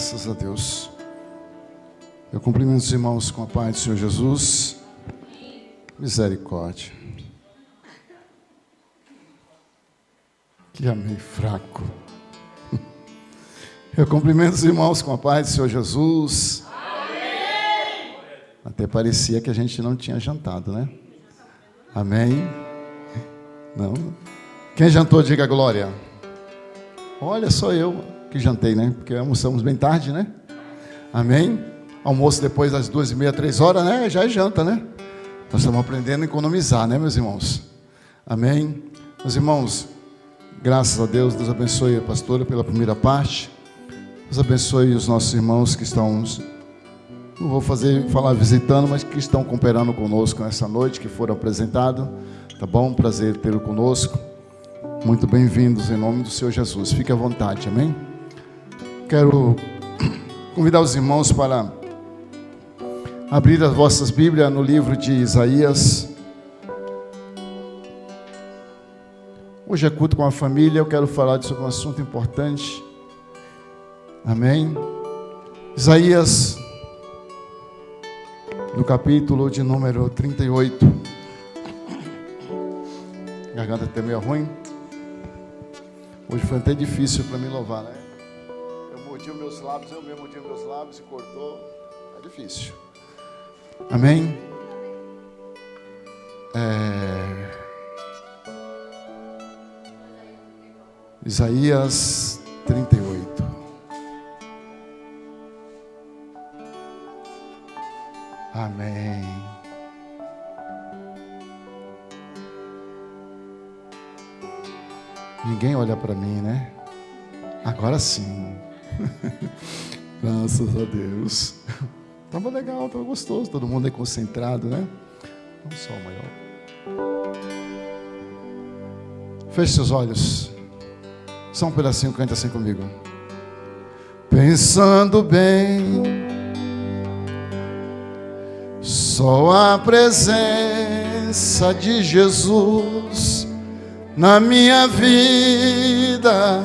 Graças a Deus. Eu cumprimento os irmãos com a paz do Senhor Jesus. Misericórdia. Que amém fraco. Eu cumprimento os irmãos com a paz do Senhor Jesus. Amém. Até parecia que a gente não tinha jantado, né? Amém. Não? Quem jantou, diga glória. Olha, só eu que jantei, né? Porque almoçamos bem tarde, né? Amém. Almoço depois das 2h30, 3h, né? Já é janta, né? Nós estamos aprendendo a economizar, né, meus irmãos? Amém. Meus irmãos, graças a Deus, Deus abençoe a pastora pela primeira parte. Deus abençoe os nossos irmãos que estão, não vou falar visitando, mas que estão cooperando conosco nessa noite, que foram apresentados. Tá bom? Prazer tê-lo conosco. Muito bem-vindos em nome do Senhor Jesus. Fique à vontade, amém? Quero convidar os irmãos para abrir as vossas Bíblias no livro de Isaías. Hoje é culto com a família, eu quero falar sobre um assunto importante. Amém? Isaías, no capítulo de número 38. A garganta até meio ruim. Hoje foi até difícil para me louvar, né? Eu mordi os meus lábios, eu mesmo mordi os meus lábios e cortou. É difícil. Amém? Isaías 38. Amém. Ninguém olha para mim, né? Agora sim. Graças a Deus. Estava legal, estava gostoso. Todo mundo é concentrado, né? Um sol maior. Feche seus olhos. Só um pedacinho, cante assim comigo. Pensando bem, só a presença de Jesus na minha vida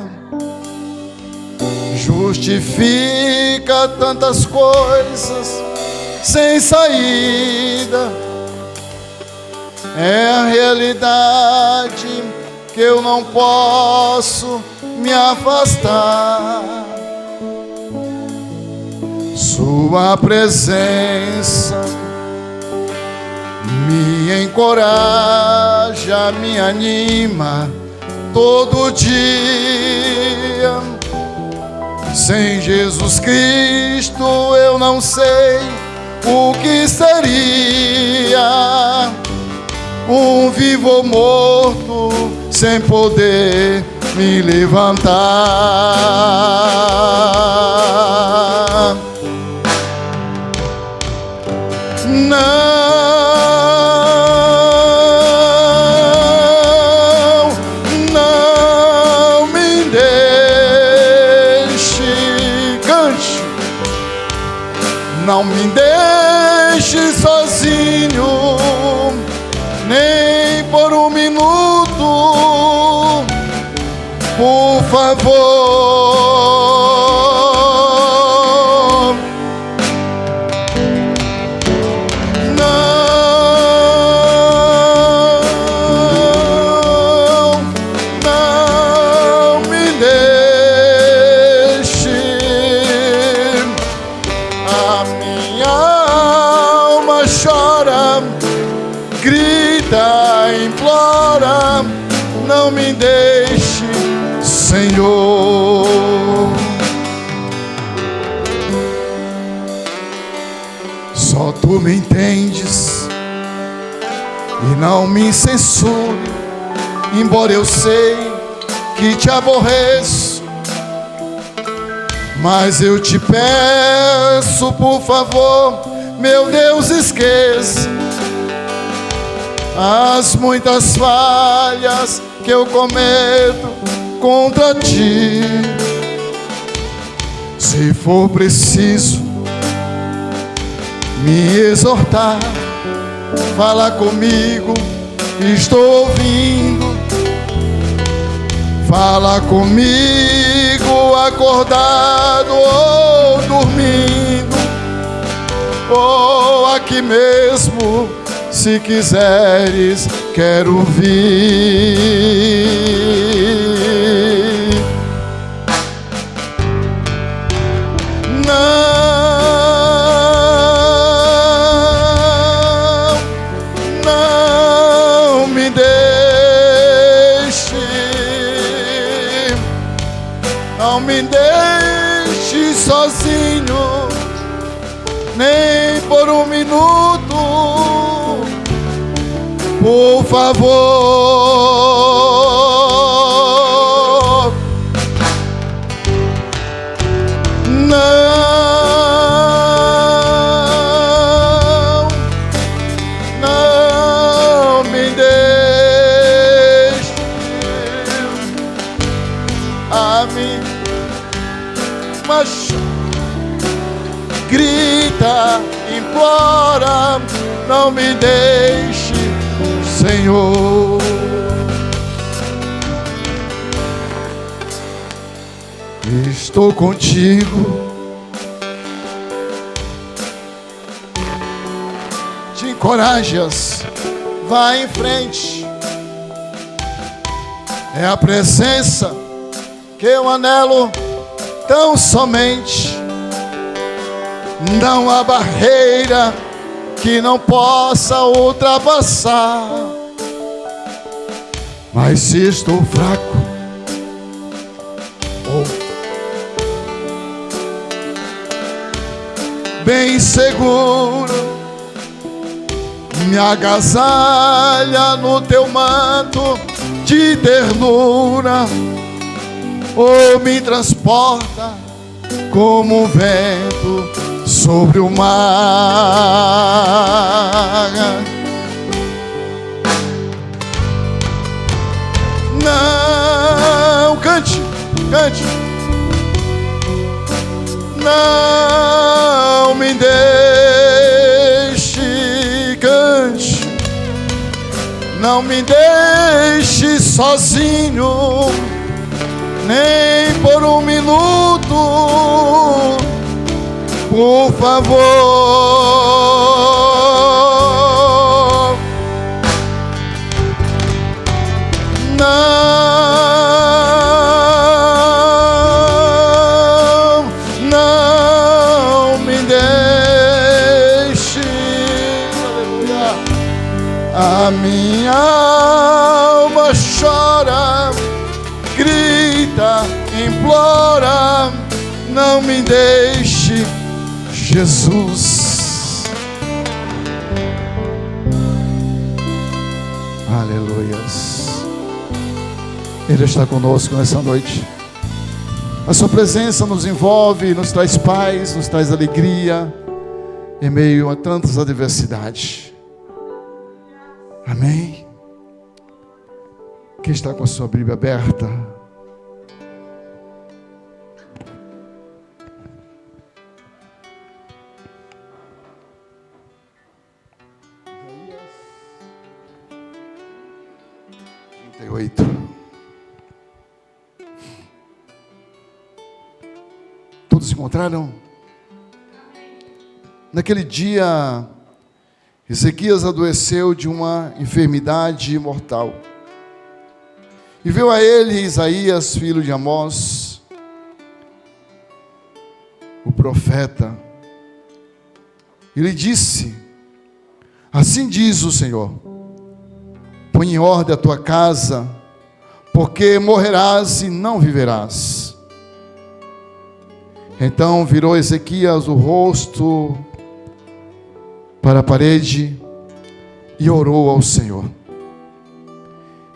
justifica tantas coisas sem saída. É a realidade que eu não posso me afastar. Sua presença me encoraja, me anima todo dia. Sem Jesus Cristo eu não sei o que seria. Um vivo ou morto sem poder me levantar. Não me deixe, cante. Não me deixe sozinho, nem por um minuto, por favor. Não me deixe. A minha alma chora, grita, implora, não me deixe, Senhor. Só tu me entendes e não me censure, embora eu sei que te aborreço, mas eu te peço, por favor, meu Deus, esqueça as muitas falhas que eu cometo contra ti. Se for preciso me exortar, fala comigo, estou ouvindo. Fala comigo, ou acordado ou dormindo, ou aqui mesmo, se quiseres, quero vir. Não me deixe, não me deixe sozinho, nem por um minuto, por favor. Não me deixe a mim, mas grita, implora, não me deixe, Senhor. Estou contigo, te encorajas, vai em frente. É a presença que eu anelo tão somente. Não há barreira que não possa ultrapassar. Mas se estou fraco, bem seguro, me agasalha no teu manto de ternura, ou me transporta como um vento sobre o mar. Não, cante, cante. Não me deixe, cante. Não me deixe sozinho, nem por um minuto, por favor. Não me deixe, aleluia. A minha alma chora, grita, implora, não me deixe, Jesus. Aleluias. Ele está conosco nessa noite. A sua presença nos envolve, nos traz paz, nos traz alegria em meio a tantas adversidades. Amém? Quem está com a sua Bíblia aberta? Todos se encontraram? Naquele dia, Ezequias adoeceu de uma enfermidade mortal. E veio a ele Isaías, filho de Amós, o profeta. E lhe disse: assim diz o Senhor, põe em ordem a tua casa, porque morrerás e não viverás. Então virou Ezequias o rosto para a parede e orou ao Senhor.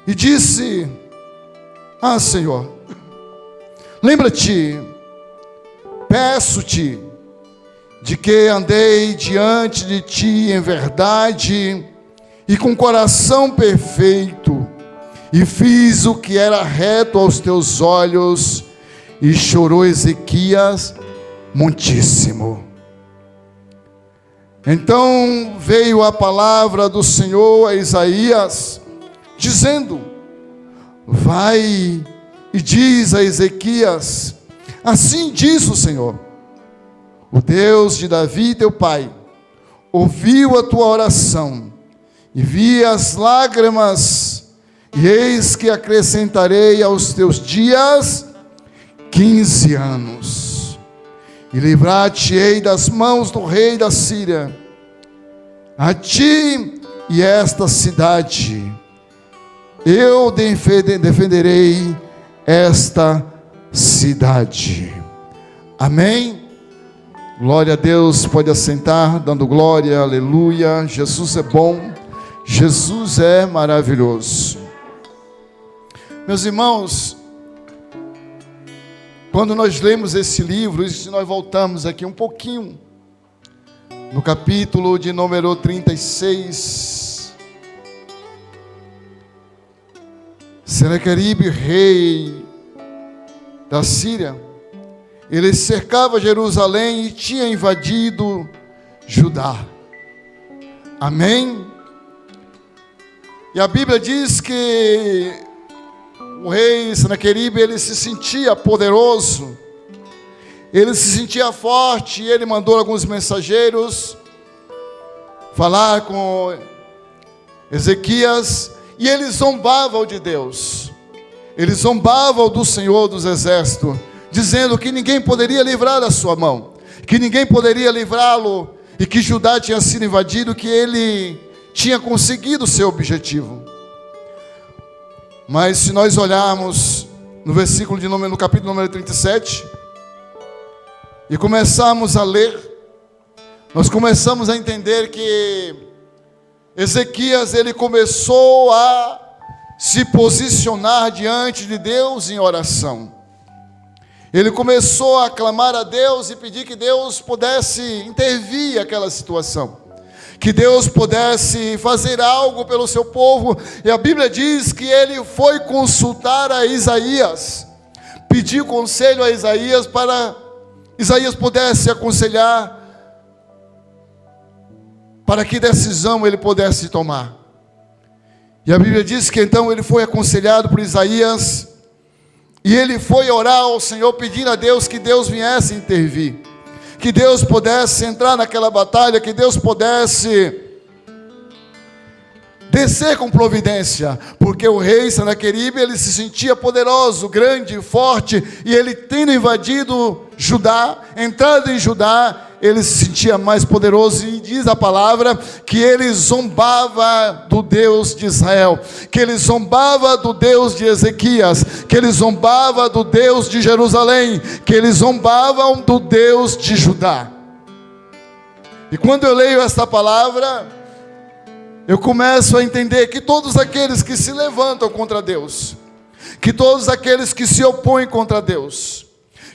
E disse: ah, Senhor, lembra-te, peço-te, de que andei diante de ti em verdade e com coração perfeito, e fiz o que era reto aos teus olhos. E chorou Ezequias muitíssimo. Então veio a palavra do Senhor a Isaías, dizendo: vai e diz a Ezequias: Assim diz o Senhor, o Deus de Davi teu pai, ouviu a tua oração, e vi as lágrimas, e eis que acrescentarei aos teus dias 15 anos, e livrar-te-ei das mãos do rei da Síria, a ti e esta cidade, eu defenderei esta cidade. Amém? Glória a Deus, pode assentar, dando glória, aleluia. Jesus é bom, Jesus é maravilhoso. Meus irmãos, quando nós lemos esse livro, e se nós voltamos aqui um pouquinho, no capítulo de número 36, Senaqueribe, rei da Síria, ele cercava Jerusalém e tinha invadido Judá. Amém? E a Bíblia diz que o rei Senaqueribe, ele se sentia poderoso, ele se sentia forte, e ele mandou alguns mensageiros falar com Ezequias, e eles zombavam de Deus, eles zombavam do Senhor dos Exércitos, dizendo que ninguém poderia livrar da sua mão, que ninguém poderia livrá-lo, e que Judá tinha sido invadido, que ele tinha conseguido o seu objetivo. Mas se nós olharmos no versículo no capítulo número 37, e começarmos a ler, nós começamos a entender que Ezequias, ele começou a se posicionar diante de Deus em oração. Ele começou a clamar a Deus e pedir que Deus pudesse intervir naquela situação, que Deus pudesse fazer algo pelo seu povo. E a Bíblia diz que ele foi consultar a Isaías, pediu conselho a Isaías para Isaías pudesse aconselhar para que decisão ele pudesse tomar. E a Bíblia diz que então ele foi aconselhado por Isaías, e ele foi orar ao Senhor, pedindo a Deus que Deus viesse intervir, que Deus pudesse entrar naquela batalha, que Deus pudesse descer com providência, porque o rei Senaqueribe, ele se sentia poderoso, grande, forte, e ele tendo invadido Judá, entrado em Judá, ele se sentia mais poderoso, e diz a palavra que ele zombava do Deus de Israel, que ele zombava do Deus de Ezequias, que ele zombava do Deus de Jerusalém, que eles zombavam do Deus de Judá. E quando eu leio esta palavra, eu começo a entender que todos aqueles que se levantam contra Deus, que todos aqueles que se opõem contra Deus,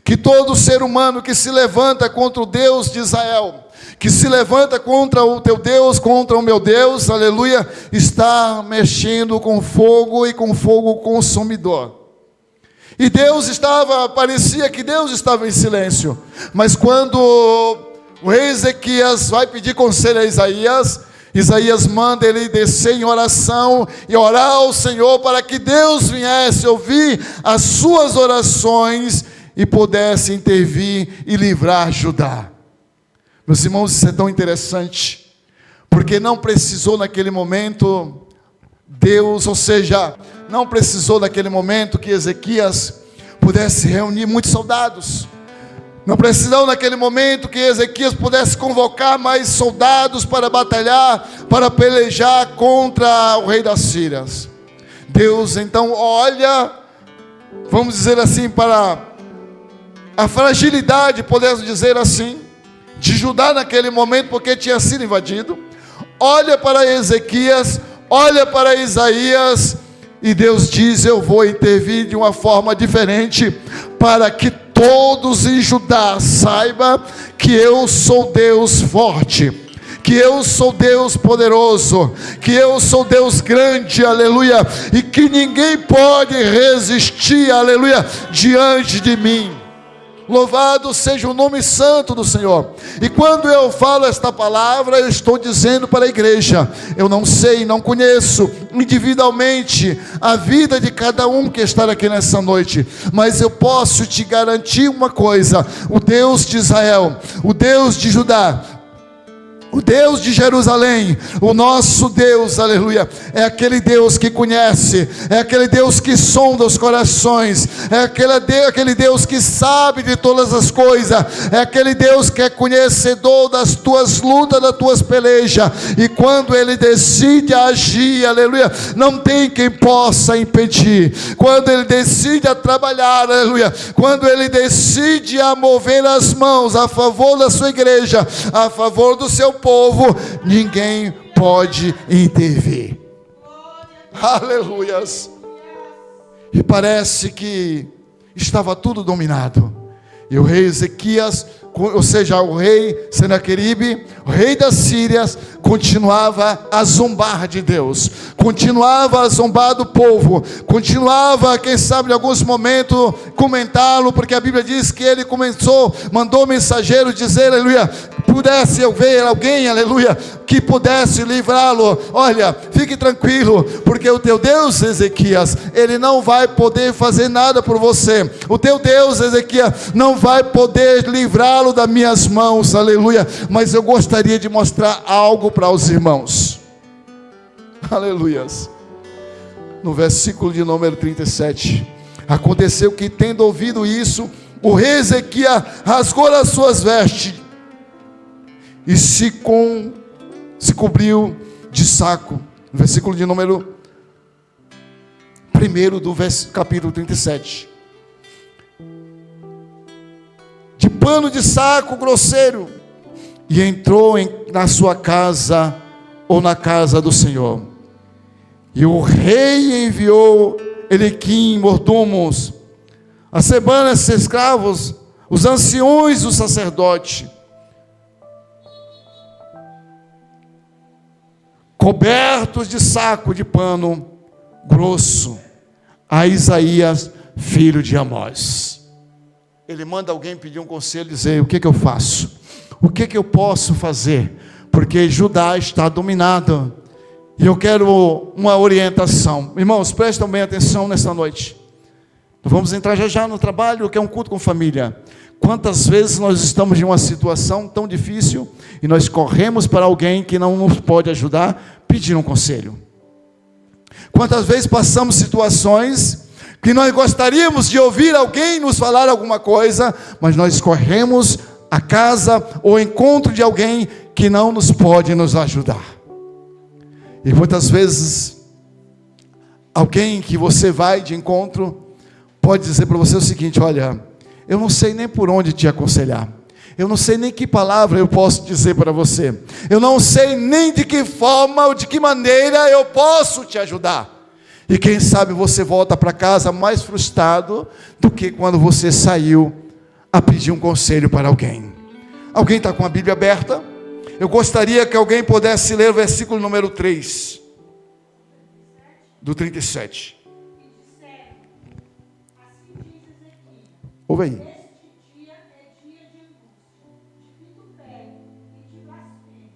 que todo ser humano que se levanta contra o Deus de Israel, que se levanta contra o teu Deus, contra o meu Deus, aleluia, está mexendo com fogo e com fogo consumidor. E parecia que Deus estava em silêncio, mas quando o rei Ezequias vai pedir conselho a Isaías, Isaías manda ele descer em oração e orar ao Senhor para que Deus viesse ouvir as suas orações e pudesse intervir e livrar Judá. Meus irmãos, isso é tão interessante, porque não precisou naquele momento Deus, ou seja, não precisou naquele momento que Ezequias pudesse reunir muitos soldados. Não precisou naquele momento que Ezequias pudesse convocar mais soldados para batalhar, para pelejar contra o rei das Sírias. Deus então olha, vamos dizer assim, para a fragilidade, podemos dizer assim, de Judá naquele momento, porque tinha sido invadido. Olha para Ezequias, olha para Isaías, e Deus diz: eu vou intervir de uma forma diferente, para que todos em Judá saibam que eu sou Deus forte, que eu sou Deus poderoso, que eu sou Deus grande, aleluia, e que ninguém pode resistir, aleluia, diante de mim. Louvado seja o nome santo do Senhor. E quando eu falo esta palavra, eu estou dizendo para a igreja: eu não sei, não conheço individualmente a vida de cada um que está aqui nessa noite, mas eu posso te garantir uma coisa: o Deus de Israel, o Deus de Judá, o Deus de Jerusalém, o nosso Deus, aleluia, é aquele Deus que conhece, é aquele Deus que sonda os corações, é aquele Deus que sabe de todas as coisas, é aquele Deus que é conhecedor das tuas lutas, das tuas pelejas, e quando Ele decide agir, aleluia, não tem quem possa impedir. Quando Ele decide a trabalhar, aleluia, quando Ele decide a mover as mãos a favor da sua igreja, a favor do seu povo, ninguém pode intervir. Aleluias. E parece que estava tudo dominado, e o rei Ezequias, ou seja, o rei Senaqueribe, o rei das Sírias, continuava a zombar de Deus, continuava a zombar do povo, continuava, quem sabe em alguns momentos, comentá-lo, porque a Bíblia diz que ele mandou o mensageiro dizer, aleluia, pudesse eu ver alguém, aleluia, que pudesse livrá-lo. Olha, fique tranquilo, porque o teu Deus, Ezequias, ele não vai poder fazer nada por você. O teu Deus, Ezequias, não vai poder livrá-lo das minhas mãos, aleluia. Mas eu gostaria de mostrar algo para os irmãos, aleluias. No versículo de número 37, aconteceu que, tendo ouvido isso, o rei Ezequias rasgou as suas vestes e se cobriu de saco. Versículo de número 1 do capítulo 37. De pano de saco grosseiro, e entrou na sua casa, ou na casa do Senhor. E o rei enviou Eliquim, mordomos, as sebanas, escravos, os anciões, o sacerdote, cobertos de saco de pano grosso, a Isaías, filho de Amós. Ele manda alguém pedir um conselho, dizer: o que eu faço? O que eu posso fazer? Porque Judá está dominado, e eu quero uma orientação. Irmãos, prestem bem atenção nesta noite. Vamos entrar já no trabalho, que é um culto com família. Quantas vezes nós estamos em uma situação tão difícil e nós corremos para alguém que não nos pode ajudar, pedir um conselho? Quantas vezes passamos situações que nós gostaríamos de ouvir alguém nos falar alguma coisa, mas nós corremos à casa ou ao encontro de alguém que não nos pode nos ajudar. E muitas vezes alguém que você vai de encontro pode dizer para você o seguinte: olha, eu não sei nem por onde te aconselhar, eu não sei nem que palavra eu posso dizer para você, eu não sei nem de que forma ou de que maneira eu posso te ajudar. E quem sabe você volta para casa mais frustrado do que quando você saiu a pedir um conselho para alguém. Alguém está com a Bíblia aberta? Eu gostaria que alguém pudesse ler o versículo número 3 do 37. Ouve aí. Este dia é dia de angústia, de vitupério e de blasfêmias,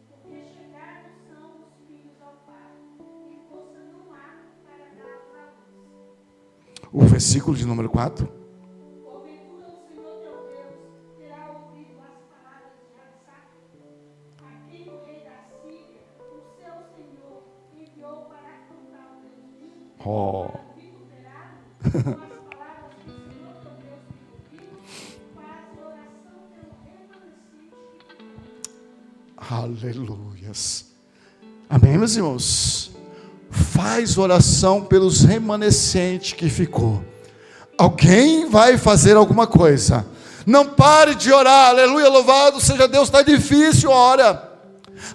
porque chegados são os filhos ao parto, e força não há para dar-los à luz. O versículo de número 4. Porventura o Senhor teu Deus terá ouvido as palavras de Rabsaque, a quem o rei da Síria, o seu Senhor, enviou para afrontar o teu filho, vituperado, com as palavras que o Senhor teu Deus tem ouvido, faz oração pelo remanescente. Aleluias. Amém, meus irmãos? Faz oração pelos remanescentes que ficou. Alguém vai fazer alguma coisa. Não pare de orar. Aleluia, louvado seja Deus. Está difícil, ora.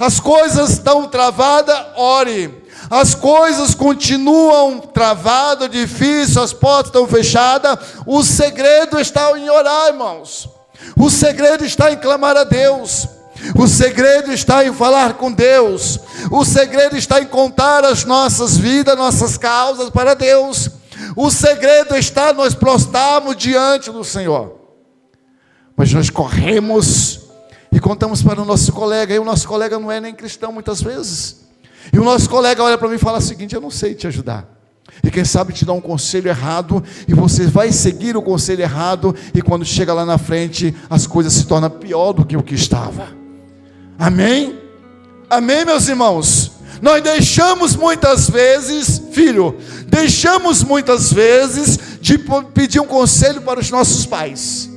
As coisas estão travadas, ore. As coisas continuam travadas, difíceis, as portas estão fechadas. O segredo está em orar, irmãos. O segredo está em clamar a Deus. O segredo está em falar com Deus. O segredo está em contar as nossas vidas, nossas causas para Deus. O segredo está em nós prostrarmos diante do Senhor. Mas nós corremos e contamos para o nosso colega, e o nosso colega não é nem cristão muitas vezes. E o nosso colega olha para mim e fala o seguinte: eu não sei te ajudar. E quem sabe te dá um conselho errado, e você vai seguir o conselho errado, e quando chega lá na frente, as coisas se tornam pior do que o que estava. Amém? Amém, meus irmãos? Nós deixamos muitas vezes, deixamos muitas vezes de pedir um conselho para os nossos pais.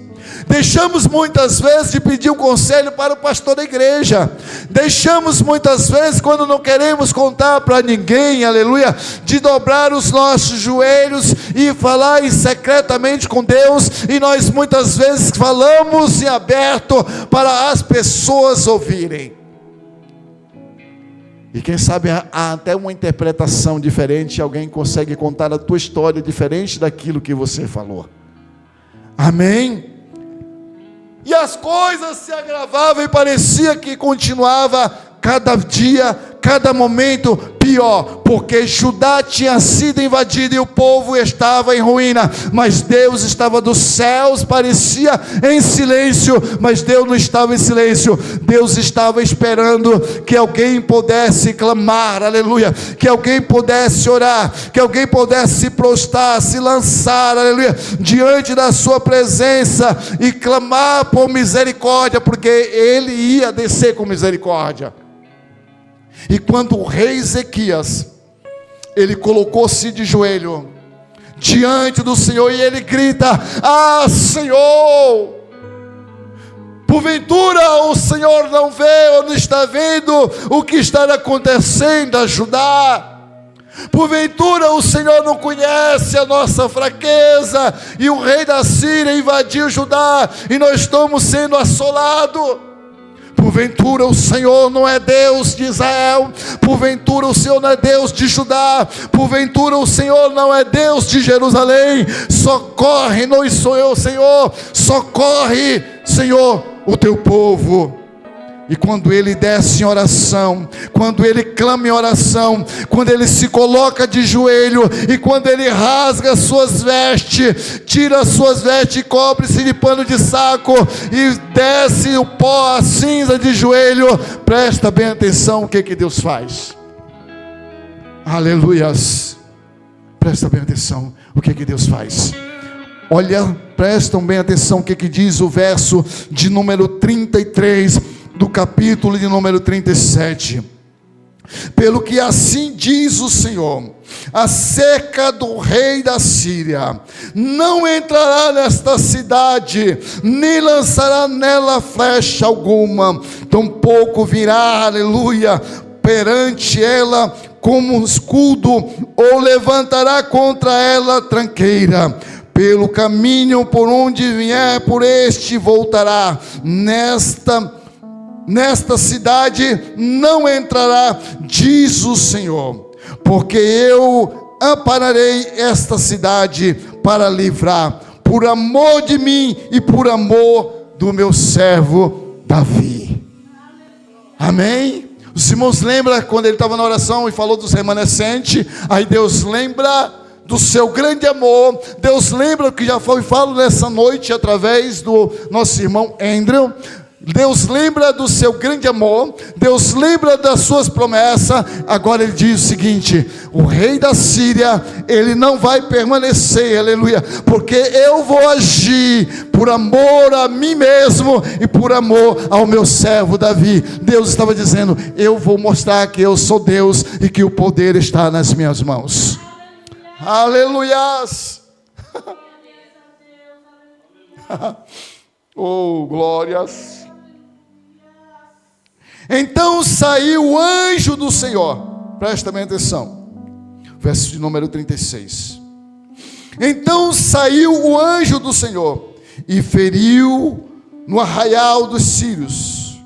Deixamos muitas vezes de pedir um conselho para o pastor da igreja. Deixamos muitas vezes, quando não queremos contar para ninguém, aleluia, de dobrar os nossos joelhos e falar secretamente com Deus. E nós muitas vezes falamos em aberto para as pessoas ouvirem. E quem sabe há até uma interpretação diferente, alguém consegue contar a tua história diferente daquilo que você falou. Amém? E as coisas se agravavam e parecia que continuava cada dia, cada momento pior, porque Judá tinha sido invadido e o povo estava em ruína, mas Deus estava dos céus, parecia em silêncio, mas Deus não estava em silêncio. Deus estava esperando que alguém pudesse clamar, aleluia, que alguém pudesse orar, que alguém pudesse se prostrar, se lançar, aleluia, diante da sua presença e clamar por misericórdia, porque Ele ia descer com misericórdia. E quando o rei Ezequias, ele colocou-se de joelho diante do Senhor, e ele grita: ah, Senhor, porventura o Senhor não vê ou não está vendo o que está acontecendo a Judá? Porventura o Senhor não conhece a nossa fraqueza, e o rei da Síria invadiu Judá, e nós estamos sendo assolados? Porventura o Senhor não é Deus de Israel? Porventura o Senhor não é Deus de Judá? Porventura o Senhor não é Deus de Jerusalém? Socorre-nos, Senhor, socorre, Senhor, o teu povo. E quando ele desce em oração, quando ele clama em oração, quando ele se coloca de joelho, e quando ele rasga suas vestes, tira as suas vestes e cobre-se de pano de saco, e desce o pó, a cinza de joelho, presta bem atenção o que Deus faz. Aleluias. Presta bem atenção o que Deus faz. Olha, prestam bem atenção o que diz o verso de número 33 do capítulo de número 37. Pelo que assim diz o Senhor acerca do rei da Síria: não entrará nesta cidade, nem lançará nela flecha alguma, tampouco virá, aleluia, perante ela como um escudo, ou levantará contra ela tranqueira. Pelo caminho por onde vier, por este voltará. Nesta cidade não entrará, diz o Senhor, porque eu ampararei esta cidade para livrar, por amor de mim e por amor do meu servo Davi. Amém? Os irmãos lembram quando ele estava na oração e falou dos remanescentes? Aí Deus lembra do seu grande amor. Deus lembra que já foi falado nessa noite através do nosso irmão Andrew. Deus lembra do seu grande amor, Deus lembra das suas promessas. Agora ele diz o seguinte: o rei da Síria, ele não vai permanecer, aleluia, porque eu vou agir por amor a mim mesmo e por amor ao meu servo Davi. Deus estava dizendo: eu vou mostrar que eu sou Deus e que o poder está nas minhas mãos. Aleluias. Oh, glórias. Então saiu o anjo do Senhor, presta bem atenção, verso de número 36. Então saiu o anjo do Senhor e feriu no arraial dos sírios,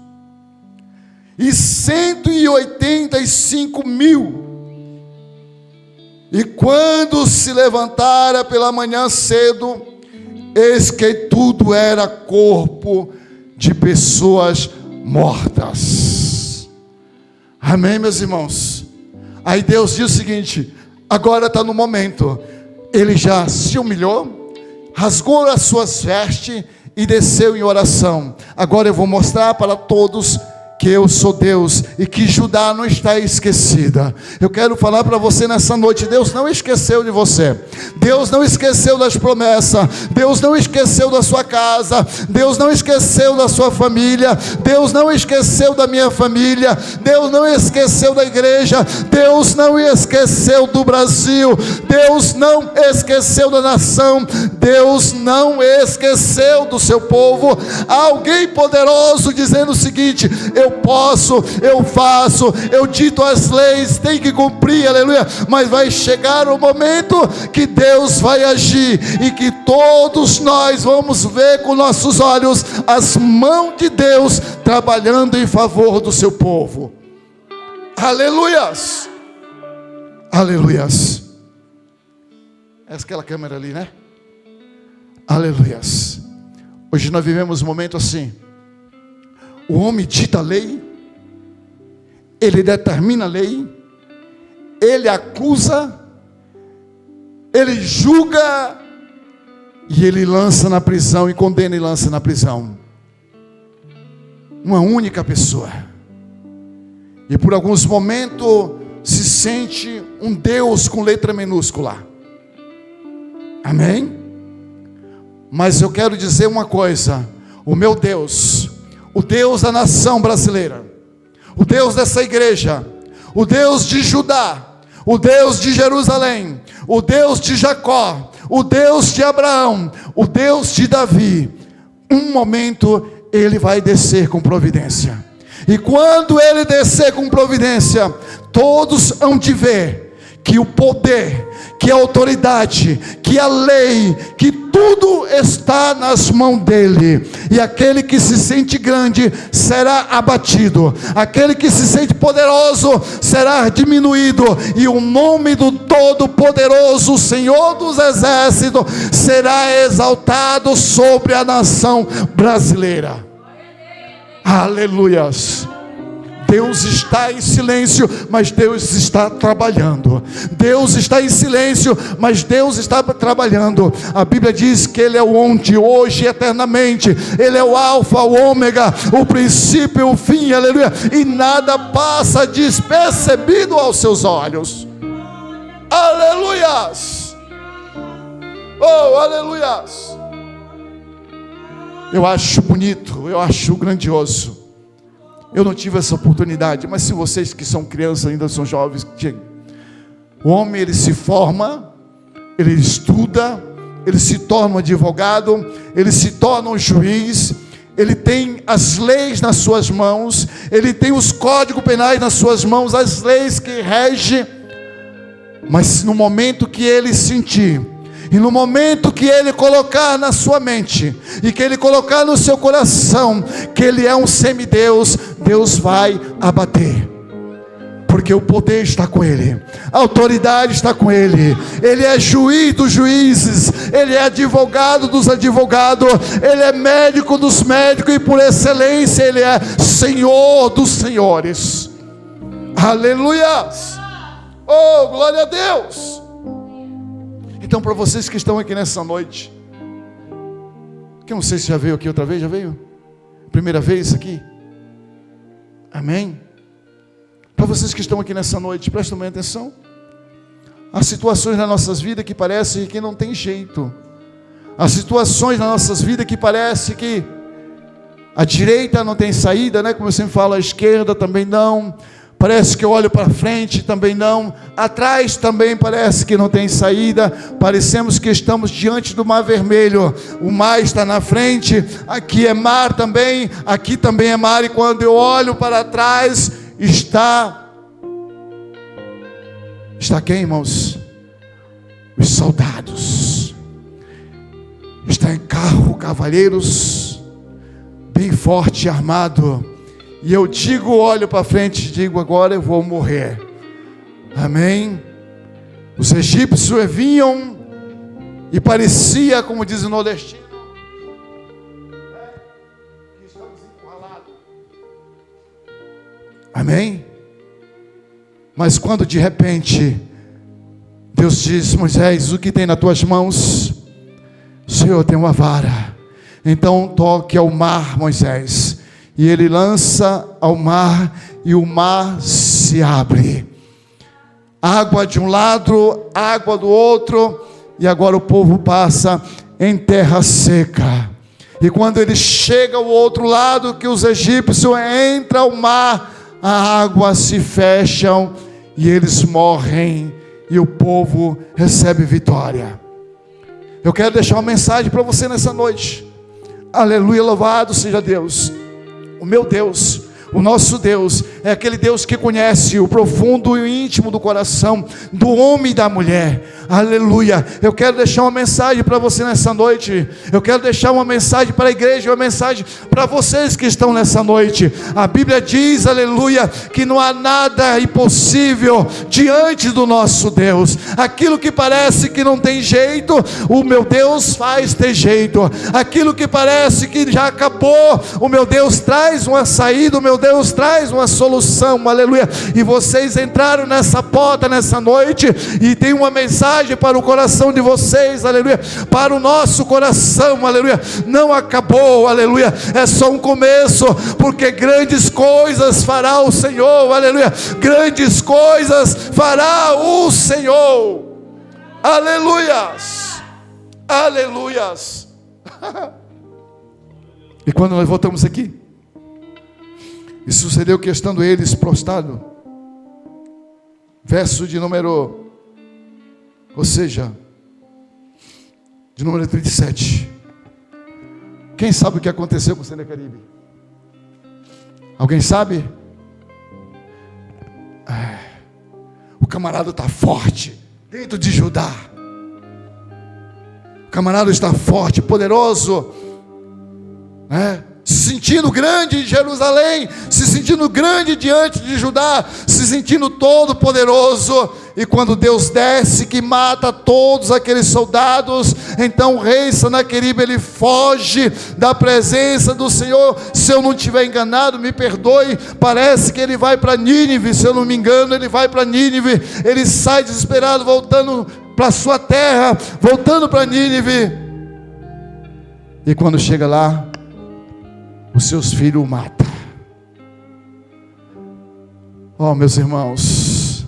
e 185.000. E quando se levantara pela manhã cedo, eis que tudo era corpo de pessoas mortas. Amém, meus irmãos? Aí Deus diz o seguinte: agora está no momento. Ele já se humilhou, rasgou as suas vestes e desceu em oração. Agora eu vou mostrar para todos que eu sou Deus e que Judá não está esquecida. Eu quero falar para você nessa noite: Deus não esqueceu de você, Deus não esqueceu das promessas, Deus não esqueceu da sua casa, Deus não esqueceu da sua família, Deus não esqueceu da minha família, Deus não esqueceu da igreja, Deus não esqueceu do Brasil, Deus não esqueceu da nação, Deus não esqueceu do seu povo. Há alguém poderoso dizendo o seguinte: eu posso, eu faço, eu dito as leis, tem que cumprir, aleluia. Mas vai chegar o momento que Deus vai agir e que todos nós vamos ver com nossos olhos as mãos de Deus trabalhando em favor do seu povo. Aleluias, aleluias. É aquela câmera ali, né? Aleluias. Hoje nós vivemos um momento assim. O homem dita a lei, ele determina a lei, ele acusa, ele julga, e ele lança na prisão, e condena e lança na prisão. Uma única pessoa. E por alguns momentos se sente um Deus com letra minúscula. Amém? Mas eu quero dizer uma coisa: o meu Deus, o Deus da nação brasileira, o Deus dessa igreja, o Deus de Judá, o Deus de Jerusalém, o Deus de Jacó, o Deus de Abraão, o Deus de Davi, um momento ele vai descer com providência. E quando ele descer com providência, todos hão de ver que o poder, que a autoridade, que a lei, que tudo está nas mãos dele. E aquele que se sente grande será abatido, aquele que se sente poderoso será diminuído, e o nome do Todo-Poderoso, Senhor dos Exércitos, será exaltado sobre a nação brasileira. Aleluias. Deus está em silêncio, mas Deus está trabalhando. Deus está em silêncio, mas Deus está trabalhando. A Bíblia diz que Ele é o ontem, hoje e eternamente. Ele é o alfa, o ômega, o princípio e o fim, aleluia. E nada passa despercebido aos seus olhos. Aleluias. Oh, aleluias. Eu acho bonito, eu acho grandioso. Eu não tive essa oportunidade, mas se vocês que são crianças ainda são jovens, o homem ele se forma, ele estuda, ele se torna um advogado, ele se torna um juiz, ele tem as leis nas suas mãos, ele tem os códigos penais nas suas mãos, as leis que regem. Mas no momento que ele sentir, e no momento que ele colocar na sua mente, e que ele colocar no seu coração, que ele é um semideus, Deus vai abater. Porque o poder está com ele, a autoridade está com ele, ele é juiz dos juízes, ele é advogado dos advogados, ele é médico dos médicos, e por excelência ele é Senhor dos senhores. Aleluia! Oh, glória a Deus! Então, para vocês que estão aqui nessa noite, que eu não sei se já veio aqui outra vez, já veio? Primeira vez aqui? Amém? Para vocês que estão aqui nessa noite, prestem bem atenção. Há situações nas nossas vidas que parece que não tem jeito. Há situações nas nossas vidas que parece que a direita não tem saída, né? Como eu sempre falo, a esquerda também não. Parece que eu olho para frente, também não. Atrás também parece que não tem saída. Parecemos que estamos diante do mar vermelho. O mar está na frente. Aqui é mar também. Aqui também é mar. E quando eu olho para trás, está quem, irmãos? Os soldados. Está em carro, cavaleiros, bem forte e armado. E eu digo, olho para frente e digo, agora eu vou morrer. Amém? Os egípcios vinham e parecia, como diz o nordestino, que estamos encurralados. Amém? Mas quando de repente Deus diz, Moisés, o que tem nas tuas mãos? Senhor, tem uma vara. Então toque ao mar, Moisés. E ele lança ao mar, e o mar se abre. Água de um lado, água do outro, e agora o povo passa em terra seca. E quando ele chega ao outro lado, que os egípcios entram ao mar, a água se fecham e eles morrem, e o povo recebe vitória. Eu quero deixar uma mensagem para você nessa noite. Aleluia, louvado seja Deus. O meu Deus, o nosso Deus, é aquele Deus que conhece o profundo e o íntimo do coração do homem e da mulher. Aleluia. Eu quero deixar uma mensagem para você nessa noite. Eu quero deixar uma mensagem para a igreja, uma mensagem para vocês que estão nessa noite. A Bíblia diz, aleluia, que não há nada impossível diante do nosso Deus. Aquilo que parece que não tem jeito, o meu Deus faz ter jeito. Aquilo que parece que já acabou, o meu Deus traz uma saída, o meu Deus traz uma solução, aleluia. E vocês entraram nessa porta nessa noite, e tem uma mensagem para o coração de vocês, aleluia, para o nosso coração, aleluia. Não acabou, aleluia, é só um começo, porque grandes coisas fará o Senhor, aleluia, grandes coisas fará o Senhor, aleluias, aleluias. E quando nós voltamos aqui, e sucedeu que estando eles prostrados, verso de número, ou seja, de número 37. Quem sabe o que aconteceu com o Senaqueribe? Alguém sabe? O camarada está forte dentro de Judá. O camarada está forte, poderoso, se sentindo grande em Jerusalém, se sentindo grande diante de Judá, se sentindo todo poderoso. E quando Deus desce, que mata todos aqueles soldados, então o rei Senaqueribe, ele foge da presença do Senhor. Se eu não estiver enganado, me perdoe, parece que ele vai para Nínive, se eu não me engano, ele vai para Nínive. Ele sai desesperado, voltando para sua terra, voltando para Nínive. E quando chega lá, os seus filhos o matam. Oh, meus irmãos,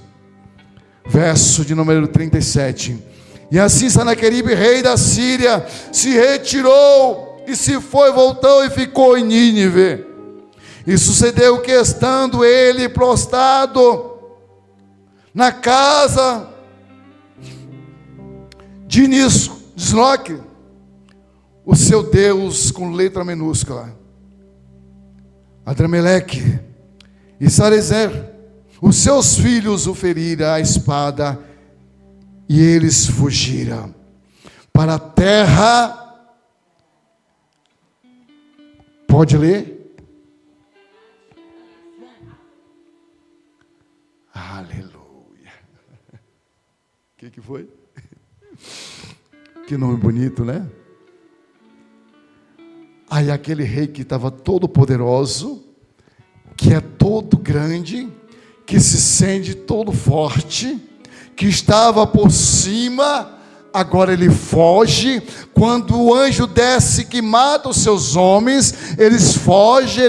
verso de número 37. E assim Senaqueribe, rei da Síria, se retirou e se foi, voltou e ficou em Nínive. E sucedeu que, estando ele prostrado na casa de Nisroque, o seu Deus com letra minúscula, Adrameleque e Sarezer, os seus filhos o feriram a espada, e eles fugiram para a terra. Pode ler? Aleluia. O que foi? Que nome bonito, né? Aí aquele rei que estava todo poderoso, que é todo grande, que se sente todo forte, que estava por cima, agora ele foge. Quando o anjo desce que mata os seus homens, ele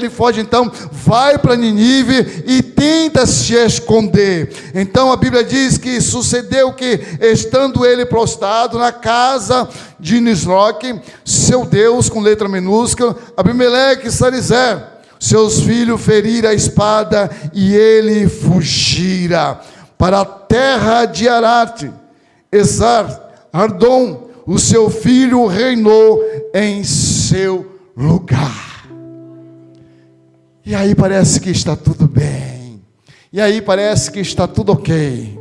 foge então, vai para Nínive e tenta se esconder. Então a Bíblia diz que sucedeu que, estando ele prostrado na casa de Nisroque, seu Deus com letra minúscula, Adrameleque e Sarezer, seus filhos feriram a espada, e ele fugira para a terra de Arate. Ardom, o seu filho, reinou em seu lugar. E aí parece que está tudo bem, e aí parece que está tudo ok.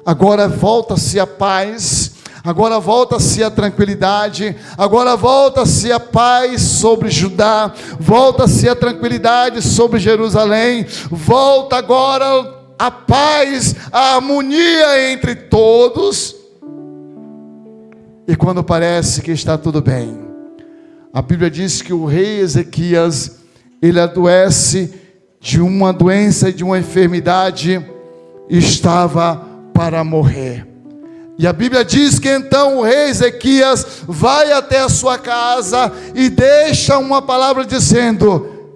Agora volta-se a paz, agora volta-se a tranquilidade, agora volta-se a paz sobre Judá, volta-se a tranquilidade sobre Jerusalém, volta agora a paz, a harmonia entre todos. E quando parece que está tudo bem, a Bíblia diz que o rei Ezequias, ele adoece de uma doença, de uma enfermidade, estava para morrer. E a Bíblia diz que então o rei Ezequias vai até a sua casa e deixa uma palavra dizendo,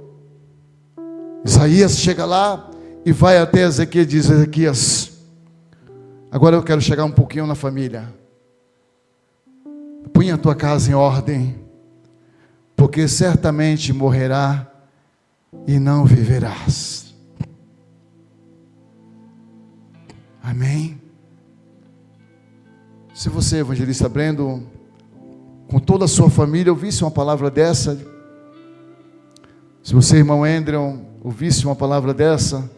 Isaías chega lá e vai até Ezequias e diz, Ezequias, agora eu quero chegar um pouquinho na família. Põe a tua casa em ordem, porque certamente morrerá e não viverás. Amém? Se você, evangelista Brendo, com toda a sua família, ouvisse uma palavra dessa, se você, irmão Andrew, ouvisse uma palavra dessa,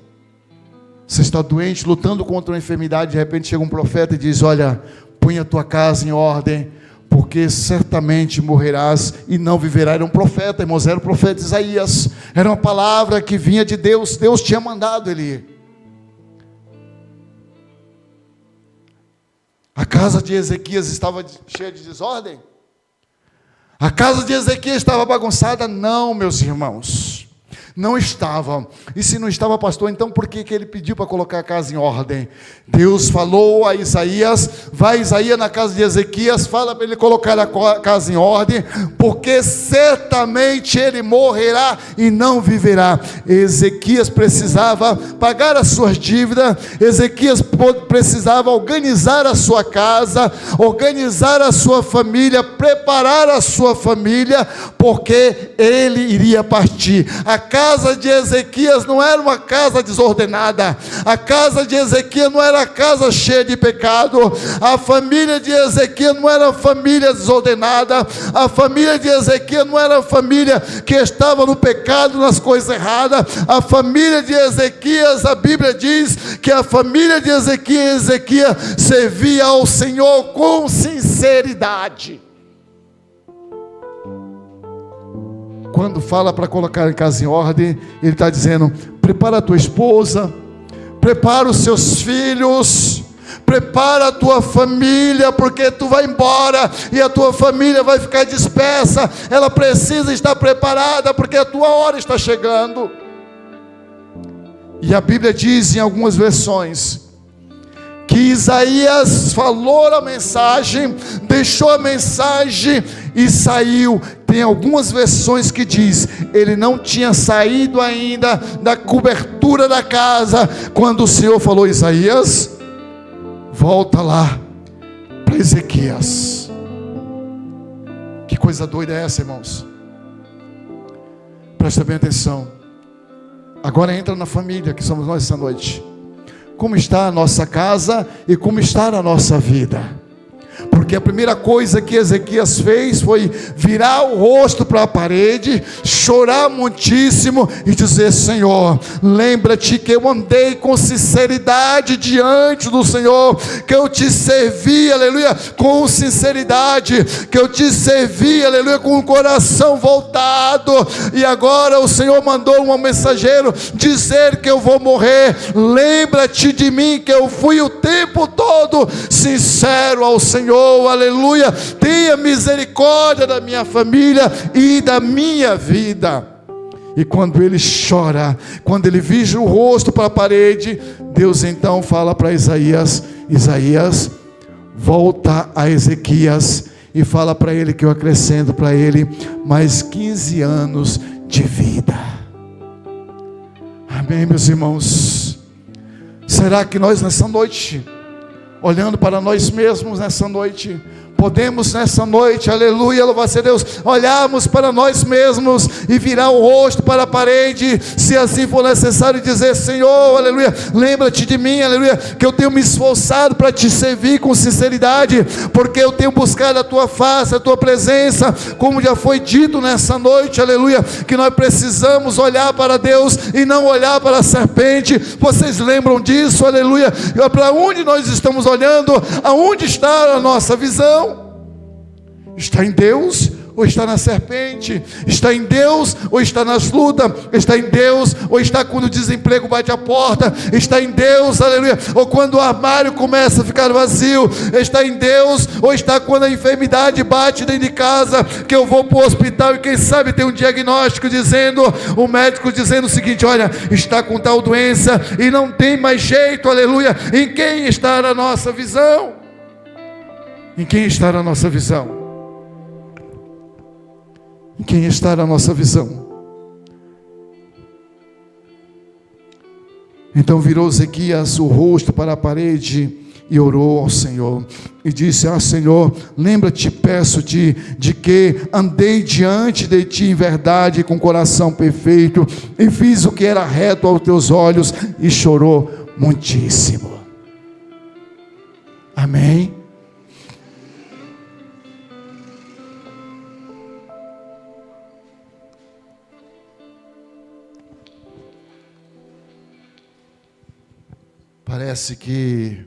você está doente, lutando contra uma enfermidade, de repente chega um profeta e diz, olha, põe a tua casa em ordem, porque certamente morrerás e não viverás. Era um profeta, irmãos, era o profeta Isaías, era uma palavra que vinha de Deus, Deus tinha mandado ele ir. A casa de Ezequias estava cheia de desordem? A casa de Ezequias estava bagunçada? Não, meus irmãos, não estava. E se não estava, pastor, então por que ele pediu para colocar a casa em ordem? Deus falou a Isaías, vai Isaías na casa de Ezequias, fala para ele colocar a casa em ordem, porque certamente ele morrerá e não viverá. Ezequias precisava pagar as suas dívidas, Ezequias precisava organizar a sua casa, organizar a sua família, preparar a sua família, porque ele iria partir. A casa de Ezequias não era uma casa desordenada, a casa de Ezequias não era casa cheia de pecado, a família de Ezequias não era família desordenada, a família de Ezequias não era família que estava no pecado, nas coisas erradas. A família de Ezequias, a Bíblia diz que a família de Ezequias servia ao Senhor com sinceridade. Quando fala para colocar a casa em ordem, ele está dizendo, prepara a tua esposa, prepara os seus filhos, prepara a tua família, porque tu vai embora e a tua família vai ficar dispersa. Ela precisa estar preparada, porque a tua hora está chegando. E a Bíblia diz em algumas versões que Isaías falou a mensagem, deixou a mensagem e saiu. Tem algumas versões que diz, ele não tinha saído ainda da cobertura da casa, quando o Senhor falou, Isaías, volta lá para Ezequias. Que coisa doida é essa, irmãos? Presta bem atenção. Agora entra na família, que somos nós essa noite. Como está a nossa casa e como está a nossa vida? Porque a primeira coisa que Ezequias fez foi virar o rosto para a parede, chorar muitíssimo e dizer, Senhor, lembra-te que eu andei com sinceridade diante do Senhor, que eu te servi, aleluia, com sinceridade, que eu te servi, aleluia, com o coração voltado, e agora o Senhor mandou um mensageiro dizer que eu vou morrer. Lembra-te de mim, que eu fui o tempo todo sincero ao Senhor, aleluia, tenha misericórdia da minha família e da minha vida. E quando ele chora, quando ele vira o rosto para a parede, Deus então fala para Isaías, Isaías, volta a Ezequias e fala para ele que eu acrescento para ele mais 15 anos de vida. Amém, meus irmãos? Será que nós nessa noite, olhando para nós mesmos nessa noite, podemos nessa noite, aleluia, louvado seja Deus, olharmos para nós mesmos e virar o rosto para a parede, se assim for necessário, dizer, Senhor, aleluia, lembra-te de mim, aleluia, que eu tenho me esforçado para te servir com sinceridade, porque eu tenho buscado a tua face, a tua presença, como já foi dito nessa noite, aleluia, que nós precisamos olhar para Deus e não olhar para a serpente. Vocês lembram disso, aleluia? Para onde nós estamos olhando? Aonde está a nossa visão? Está em Deus ou está na serpente? Está em Deus ou está nas lutas? Está em Deus ou está quando o desemprego bate a porta? Está em Deus, aleluia, ou quando o armário começa a ficar vazio? Está em Deus ou está quando a enfermidade bate dentro de casa, que eu vou para o hospital e quem sabe tem um diagnóstico dizendo, o médico dizendo o seguinte, olha, está com tal doença e não tem mais jeito, aleluia? Em quem está a nossa visão? Em quem está a nossa visão? Em quem está a nossa visão? Então virou Ezequias o rosto para a parede e orou ao Senhor e disse: Senhor, lembra-te, peço-te, de que andei diante de ti em verdade e com coração perfeito, e fiz o que era reto aos teus olhos. E chorou muitíssimo. Amém? Parece que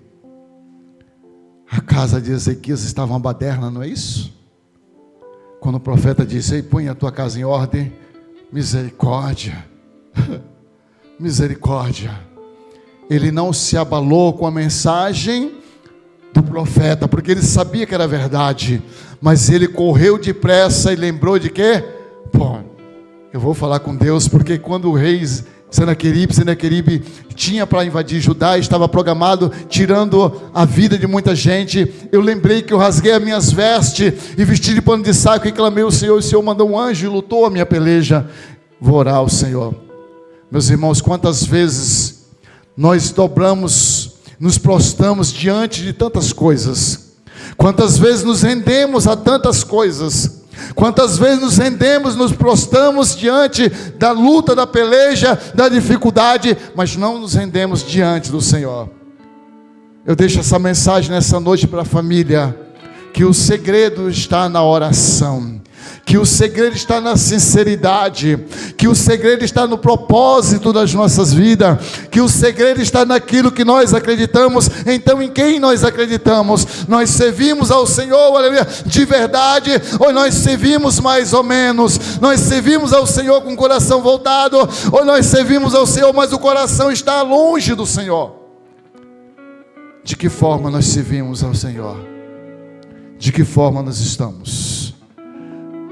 a casa de Ezequias estava uma baderna, não é isso? Quando o profeta disse: Ei, põe a tua casa em ordem. Misericórdia, misericórdia. Ele não se abalou com a mensagem do profeta, porque ele sabia que era verdade, mas ele correu depressa e lembrou de quê? Pô, eu vou falar com Deus, porque quando o rei Senaqueribe tinha para invadir Judá, estava programado, tirando a vida de muita gente, eu lembrei que eu rasguei as minhas vestes e vesti de pano de saco e clamei ao Senhor, e o Senhor mandou um anjo e lutou a minha peleja. Vou orar ao Senhor. Meus irmãos, quantas vezes nós nos prostramos diante de tantas coisas, quantas vezes nos rendemos a tantas coisas, quantas vezes nos rendemos, nos prostramos diante da luta, da peleja, da dificuldade, mas não nos rendemos diante do Senhor. Eu deixo essa mensagem nessa noite para a família, que o segredo está na oração, que o segredo está na sinceridade, que o segredo está no propósito das nossas vidas, que o segredo está naquilo que nós acreditamos. Então, em quem nós acreditamos? Nós servimos ao Senhor, aleluia, de verdade, ou nós servimos mais ou menos? Nós servimos ao Senhor com o coração voltado, ou nós servimos ao Senhor, mas o coração está longe do Senhor? De que forma nós servimos ao Senhor? De que forma nós estamos?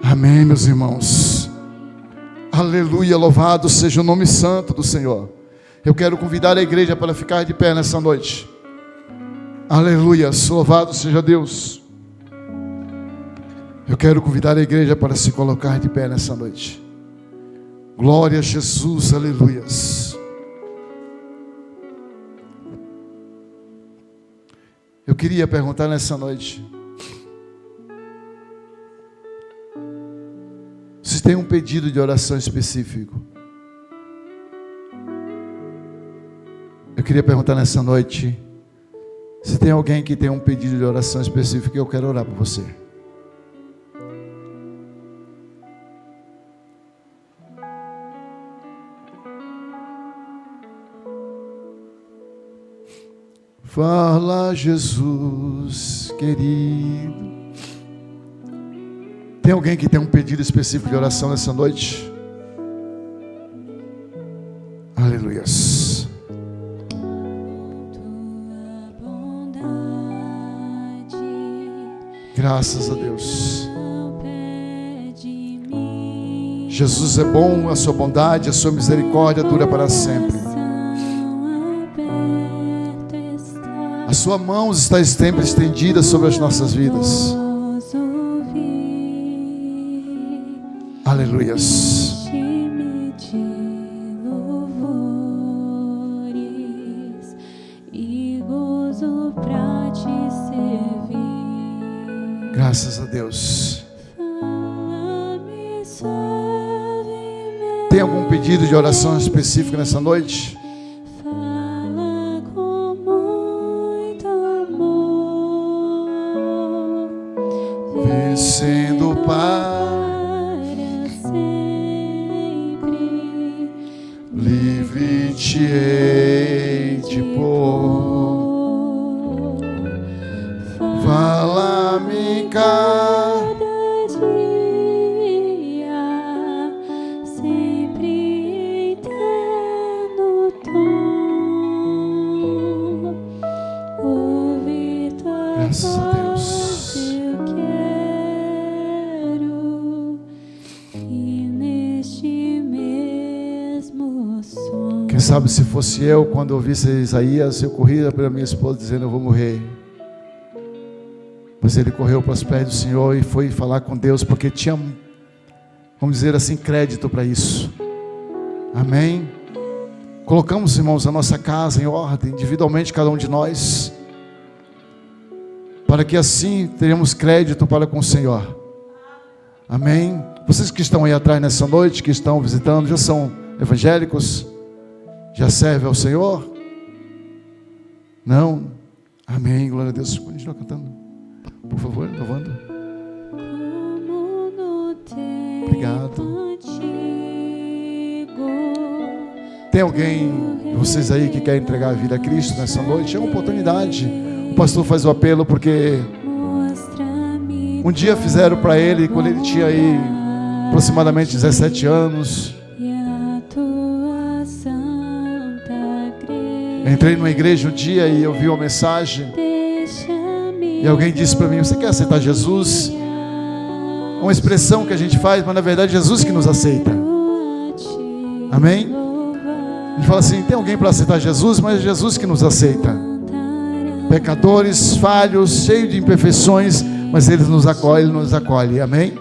Amém, meus irmãos. Aleluia, louvado seja o nome santo do Senhor. Eu quero convidar a igreja para ficar de pé nessa noite. Aleluia, louvado seja Deus. Eu quero convidar a igreja para se colocar de pé nessa noite. Glória a Jesus, aleluias. Eu queria perguntar nessa noite: se tem um pedido de oração específico? Eu queria perguntar nessa noite: se tem alguém que tem um pedido de oração específico, eu quero orar por você. Fala, Jesus querido. Tem alguém que tem um pedido específico de oração nessa noite? Aleluias. Graças a Deus. Jesus é bom, a sua bondade, a sua misericórdia dura para sempre. A sua mão está sempre estendida sobre as nossas vidas. Aleluias. Graças a Deus. Tem algum pedido de oração específico nessa noite? Vencendo o para sempre, livre te hei de pôr. Fala-me cada dia, sempre em terno tom, ouvir tua graças a Deus. Quem sabe se fosse eu, quando ouvisse Isaías, eu corria para minha esposa dizendo: eu vou morrer. Mas ele correu para os pés do Senhor e foi falar com Deus, porque tinha, vamos dizer assim, crédito para isso. Amém? Colocamos, irmãos, a nossa casa em ordem, individualmente cada um de nós, para que assim teremos crédito para com o Senhor. Amém? Vocês que estão aí atrás nessa noite, que estão visitando, já são evangélicos? Já servem ao Senhor? Não? Amém, glória a Deus. Continua cantando, por favor, louvando. Obrigado. Tem alguém de vocês aí que quer entregar a vida a Cristo nessa noite? É uma oportunidade. O pastor faz o apelo porque um dia fizeram para ele, quando ele tinha aí aproximadamente 17 anos. Entrei numa igreja um dia e eu vi uma mensagem. E alguém disse para mim: você quer aceitar Jesus? É uma expressão que a gente faz, mas na verdade é Jesus que nos aceita. Amém? A gente fala assim: tem alguém para aceitar Jesus? Mas é Jesus que nos aceita. Pecadores, falhos, cheios de imperfeições, mas Ele nos acolhe, amém?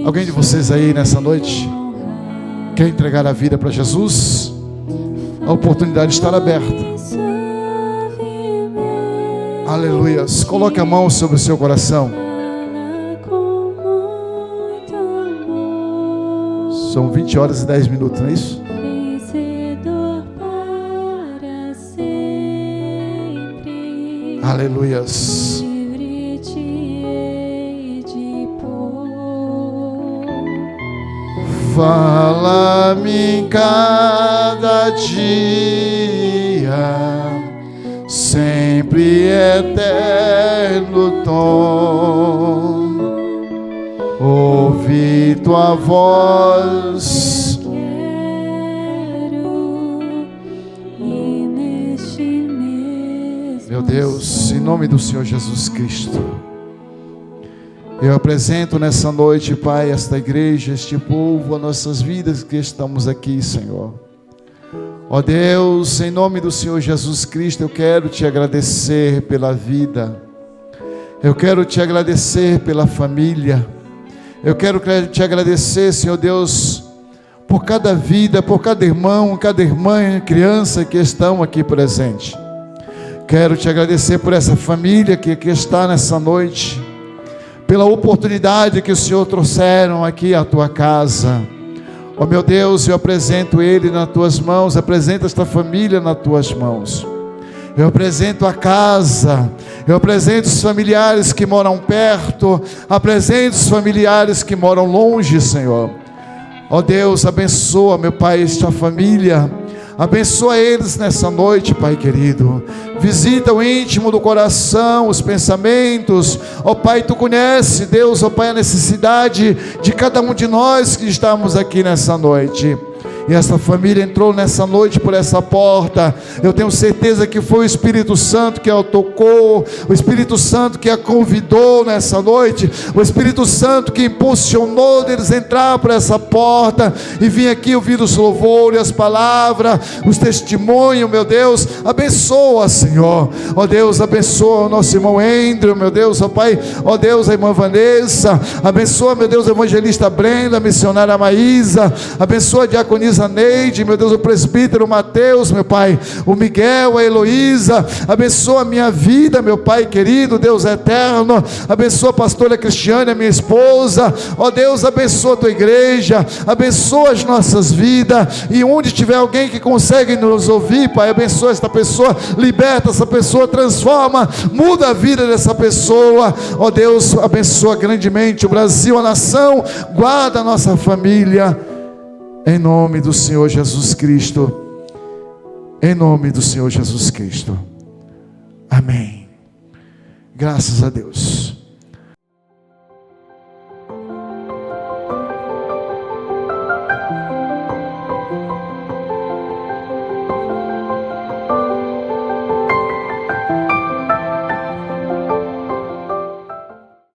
Alguém de vocês aí nessa noite quer entregar a vida para Jesus? A oportunidade está aberta. Aleluias. Coloque a mão sobre o seu coração. São 20 horas e 10 minutos, não é isso? Aleluias. Fala-me em cada dia, sempre eterno tom. Ouvi tua voz, meu Deus, em nome do Senhor Jesus Cristo, eu apresento nessa noite, Pai, esta igreja, este povo, as nossas vidas que estamos aqui, Senhor. Ó Deus, em nome do Senhor Jesus Cristo, eu quero te agradecer pela vida, eu quero te agradecer pela família, eu quero te agradecer, Senhor Deus, por cada vida, por cada irmão, cada irmã, criança que estão aqui presentes. Quero te agradecer por essa família que aqui está nessa noite, pela oportunidade que o Senhor trouxeram aqui à tua casa. Ó meu Deus, eu apresento ele nas tuas mãos, apresento esta família nas tuas mãos. Eu apresento a casa, eu apresento os familiares que moram perto, apresento os familiares que moram longe, Senhor. Ó Deus, abençoa, meu Pai, esta família. Abençoa eles nessa noite, Pai querido. Visita o íntimo do coração, os pensamentos. Ó Pai, Tu conhece, Deus, ó Pai, a necessidade de cada um de nós que estamos aqui nessa noite. E essa família entrou nessa noite por essa porta. Eu tenho certeza que foi o Espírito Santo que a tocou, o Espírito Santo que a convidou nessa noite, o Espírito Santo que impulsionou deles entrar por essa porta e vir aqui ouvir os louvores, as palavras, os testemunhos, meu Deus. Abençoa, Senhor. Ó Deus, abençoa o nosso irmão Andrew, meu Deus, ó Pai. Ó Deus, a irmã Vanessa. Abençoa, meu Deus, a evangelista Brenda, a missionária Maísa. Abençoa a diaconisa Neide, meu Deus, o presbítero Mateus, meu Pai, o Miguel, a Heloísa. Abençoa a minha vida, meu Pai querido, Deus eterno. Abençoa a pastora Cristiane, a minha esposa. Ó Deus, abençoa a tua igreja, abençoa as nossas vidas, e onde tiver alguém que consegue nos ouvir, Pai, abençoa esta pessoa, liberta essa pessoa, transforma, muda a vida dessa pessoa. Ó Deus, abençoa grandemente o Brasil, a nação, guarda a nossa família. Em nome do Senhor Jesus Cristo. Em nome do Senhor Jesus Cristo. Amém. Graças a Deus.